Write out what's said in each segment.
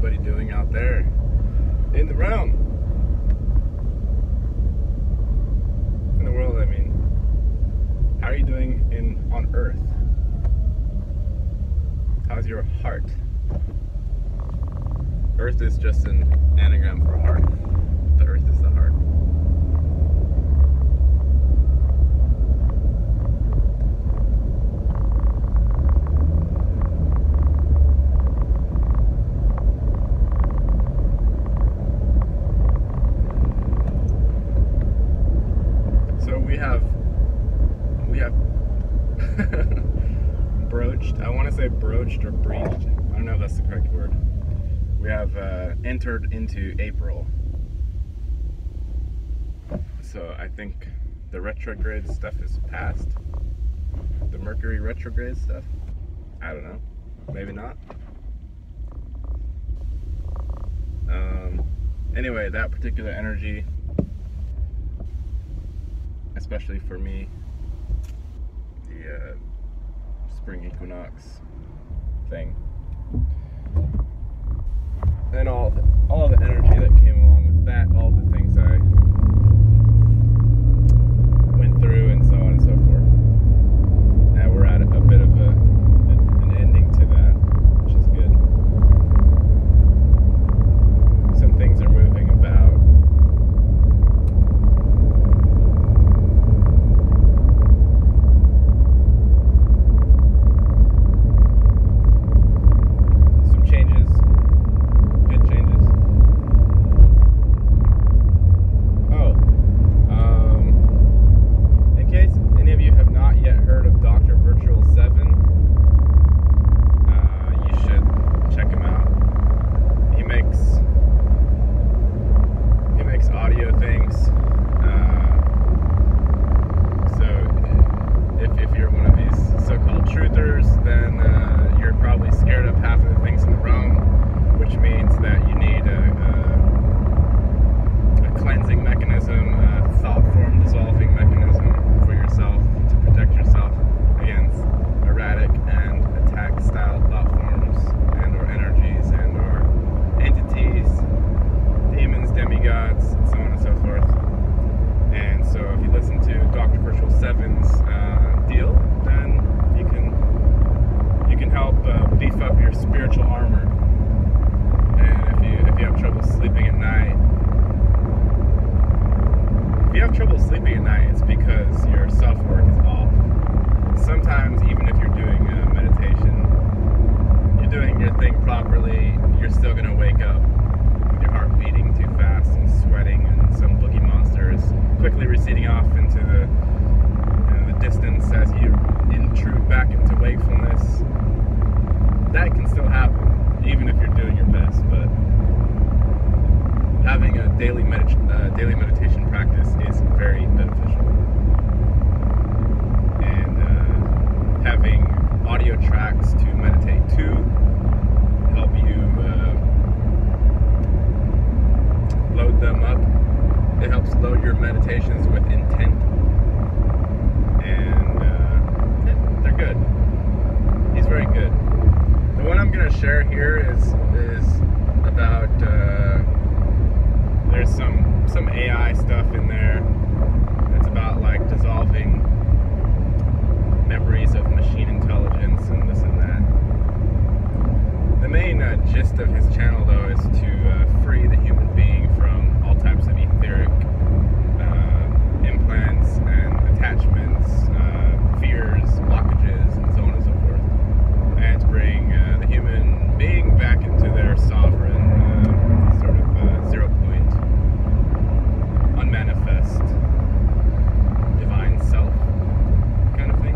everybody doing out there in the realm? In the world, I mean. How are you doing on Earth? How's your heart? Earth is just an anagram for heart. The Earth is the heart. So we have broached, I want to say broached or breached, I don't know if that's the correct word. We have entered into April. So I think the retrograde stuff is past. The Mercury retrograde stuff? I don't know. Maybe not. Anyway, that particular energy, especially for me, the spring equinox thing, and all the energy that came along with that, all the things I went through, and so on and so forth. Now we're at a bit of an ending to that, which is good. Some things are moving about. DrVirtual7's deal, then you can help beef up your spiritual armor. And if you have trouble sleeping at night, it's because your self-work is off. Sometimes, even if you're doing meditation, you're doing your thing properly, you're still gonna wake up with your heart beating too fast and sweating, and some boogie monster is quickly receding off into the distance as you intrude back into wakefulness. That can still happen, even if you're doing your best. But having a daily meditation practice is very beneficial, and having audio tracks to meditate to help you load them up. It helps load your meditations with intent. They're good. He's very good. The one I'm going to share here is about there's some AI stuff in there. It's about like dissolving memories of machine intelligence and this and that. The main gist of his channel, though, is to free the human being from all types of etheric implants and attachments, fears, blockages, and so on and so forth, and to bring the human being back into their sovereign sort of 0 point, unmanifest, divine self kind of thing.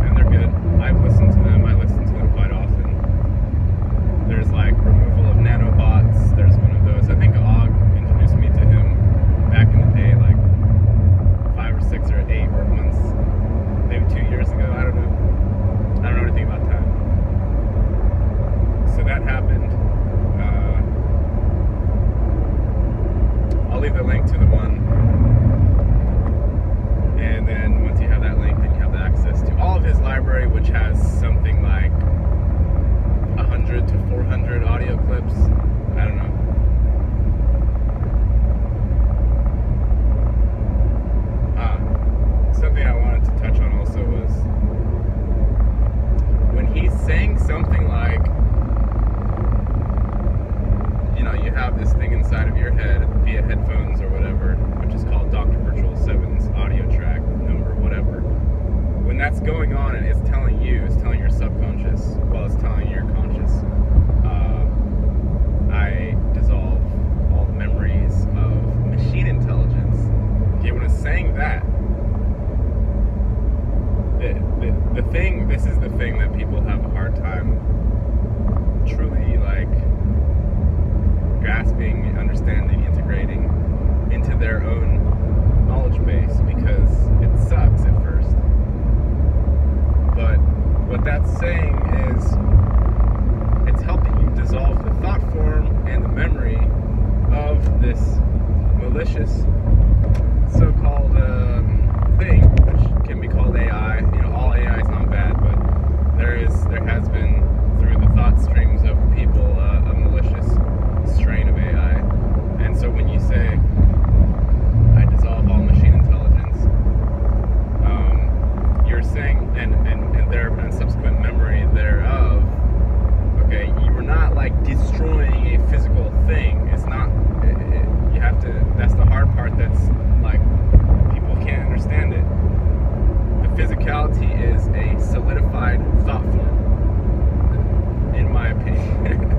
And they're good. I've listened to them. I listen to them quite often. There's like removal of nanobots. There's one of those. I think Og introduced me to him back in the day, like 5 or 6 or 8 months, maybe 2 years ago. I don't know saying something like, you know, you have this thing inside of your head via headphones or whatever, which is called DrVirtual7's audio track number, whatever. When that's going on and it's telling you, it's telling your subconscious, well, it's telling your conscious, I dissolve all the memories of machine intelligence. Okay, when it's saying that, the thing, this is the thing that people have a hard time truly like grasping, understanding, integrating into their own knowledge base, because it sucks at first. But what that's saying is it's helping you dissolve the thought form and the memory of this malicious so-called thing, which can be called AI. You know, all AI is not bad, but there has been, through the thought streams of people, a malicious strain of AI. And so when you say, I dissolve all machine intelligence, you're saying, and subsequent memory thereof, okay, you were not like destroying a physical thing. It's not, you have to, that's the hard part, that's like, people can't understand it. The physicality is a solidified thought form, in my opinion.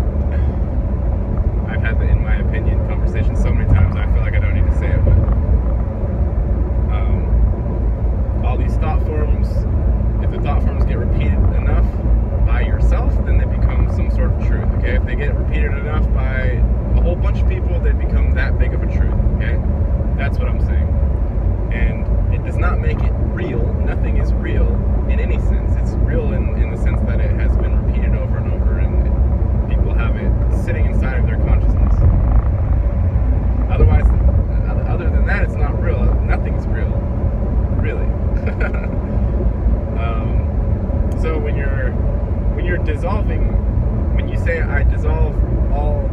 I've had the in my opinion conversation so many times I feel like I don't need to say it, but all these thought forms, if the thought forms get repeated enough by yourself, then they become some sort of truth, okay? If they get repeated enough by a whole bunch of people, they become that big of a truth, okay? That's what I'm saying. And it does not make it real. Nothing is real in any sense. It's real in the sense that it has been repeated over and over, and people have it sitting inside of their consciousness. Otherwise, other than that, it's not real. Nothing's real, really. So when you're dissolving, when you say I dissolve all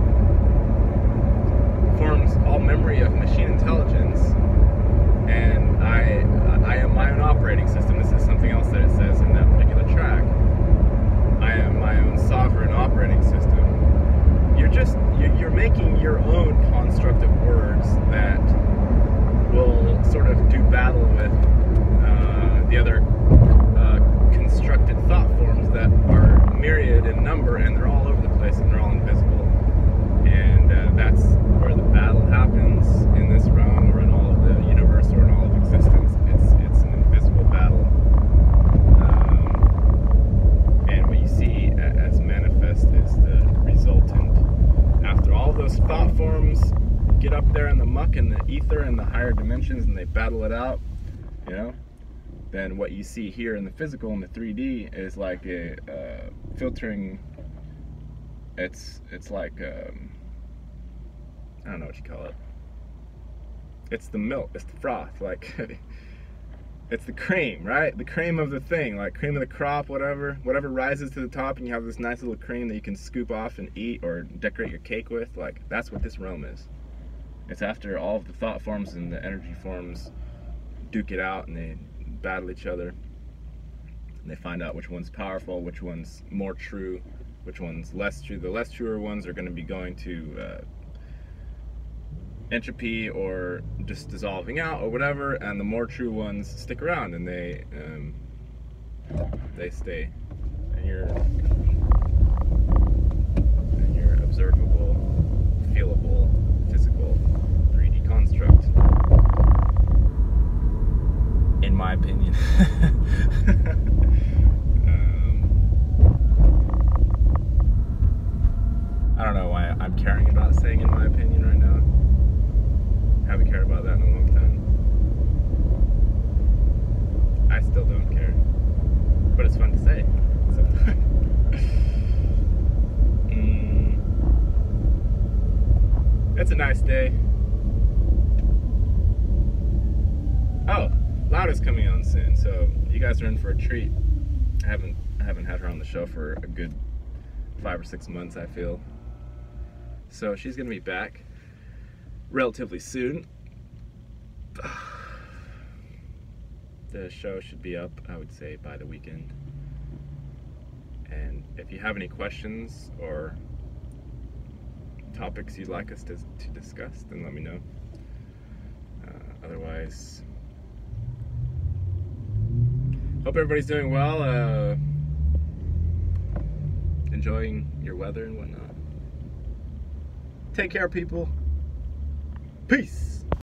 forms, all memory of machine intelligence, and I am my own operating system. This is something else that it says in that particular track. I am my own sovereign operating system. You're making your own construct of words that will sort of do battle with the other constructed thought forms that are myriad in number, and they're all over the place and they're all invisible. And that's where the battle happens in this realm, or in all of the universe, or in all of existence. It's an invisible battle. And what you see as manifest is the resultant. After all those thought forms get up there in the muck and the ether and the higher dimensions, and they battle it out, you know, then what you see here in the physical, in the 3D, is like a filtering. It's like I don't know what you call it. It's the milk, it's the froth, like it's the cream, right? The cream of the thing, like cream of the crop, whatever rises to the top, and you have this nice little cream that you can scoop off and eat or decorate your cake with. Like, that's what this realm is. It's after all of the thought forms and the energy forms duke it out, and they battle each other, and they find out which one's powerful, which one's more true, which one's less true. The less truer ones are going to be going to entropy or just dissolving out or whatever, and the more true ones stick around, and they stay in your observable, feelable, physical 3D construct, in my opinion. I don't know why I'm caring about saying in my opinion right now. I haven't cared about that in a long time. I still don't care. But it's fun to say sometimes. It's a nice day. Oh, Laura's coming on soon, so you guys are in for a treat. I haven't had her on the show for a good 5 or 6 months, I feel. So she's gonna be back relatively soon. The show should be up, I would say, by the weekend. And if you have any questions or topics you'd like us to discuss, then let me know. Otherwise, hope everybody's doing well, enjoying your weather and whatnot. Take care, people. Peace.